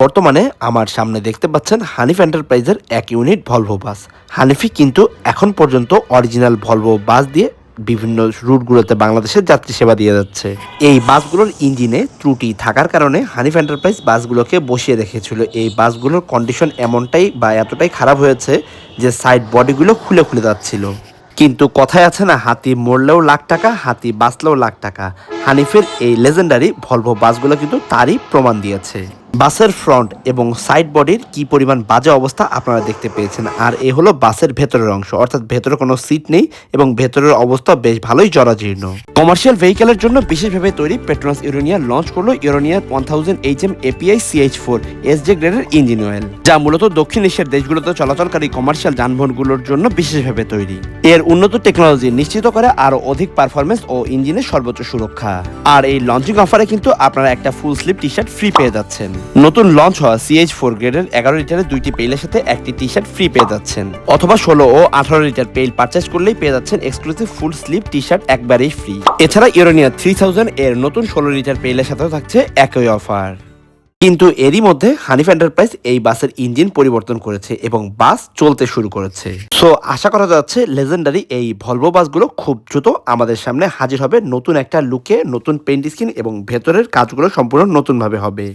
বর্তমানে আমার সামনে দেখতে পাচ্ছেন হানিফ এন্টারপ্রাইজের এক ইউনিট ভলভো বাস। হানিফি কিন্তু এখন পর্যন্ত অরিজিনাল ভলভো বাস দিয়ে বিভিন্ন রুটগুলোতে বাংলাদেশের যাত্রী সেবা দিয়ে যাচ্ছে। এই বাসগুলোর ইঞ্জিনে ত্রুটি থাকার কারণে হানিফ এন্টারপ্রাইজ বাসগুলোকে বসিয়ে রেখেছিল। এই বাসগুলোর কন্ডিশন এমনটাই বা এতটাই খারাপ হয়েছে যে সাইড বডিগুলো খুলে খুলে যাচ্ছিল। কিন্তু কথায় আছে না, হাতি মরলেও লাখ টাকা, হাতি বাঁচলেও লাখ টাকা। হানিফের এই লেজেন্ডারি ভলভো বাসগুলো কিন্তু তারই প্রমাণ দিয়েছে। বাসের ফ্রন্ট এবং সাইড বডির কি পরিমাণ বাজে অবস্থা আপনারা দেখতে পেয়েছেন। আর এ হলো বাসের ভেতরের অংশ, অর্থাৎ ভেতরে কোনো সিট নেই এবং ভেতরের অবস্থা বেশ ভালোই জরাজীর্ণ। কমার্শিয়াল ভেহিকেলের জন্য বিশেষভাবে তৈরি পেট্রোনাস ইউরেনিয়া লঞ্চ করলো ইউরেনিয়া 1000 HM API CH4 SJ গ্রেডের ইঞ্জিন অয়েল, যা মূলত দক্ষিণ এশিয়ার দেশগুলোতে চলাচলকারী কমার্শিয়াল যানবাহনগুলোর জন্য বিশেষভাবে তৈরি। এর উন্নত টেকনোলজি নিশ্চিত করে আরো অধিক পারফরমেন্স ও ইঞ্জিনের সর্বোচ্চ সুরক্ষা। আর এই লঞ্চিং অফারে কিন্তু আপনারা একটা full sleeve T shirt free পেয়ে যাচ্ছেন। নতুন লঞ্চ হওয়া CH4 গ্রেডের 11 লিটারের 2টি পেইলের সাথে একটি টি শার্ট ফ্রি পেয়ে যাচ্ছেন, অথবা 16 ও 18 লিটার পেইল পারচেজ করলেই পেয়ে যাচ্ছেন exclusive full sleeve T shirt একবারেই ফ্রি। এছাড়া ইউরেনিয়া 3000 এর নতুন 16 লিটার পেইলের সাথেও থাকছে একই অফার। কিন্তু এরই মধ্যে হানিফ এন্টারপ্রাইজ এই বাসের ইঞ্জিন পরিবর্তন করেছে এবং বাস চলতে শুরু করেছে। সো আশা করা যাচ্ছে লেজেন্ডারি এই ভলভো বাসগুলো খুব দ্রুত আমাদের সামনে হাজির হবে নতুন একটা লুকে, নতুন পেইন্ট স্কিন এবং ভেতরের কাজগুলো সম্পূর্ণ নতুনভাবে হবে।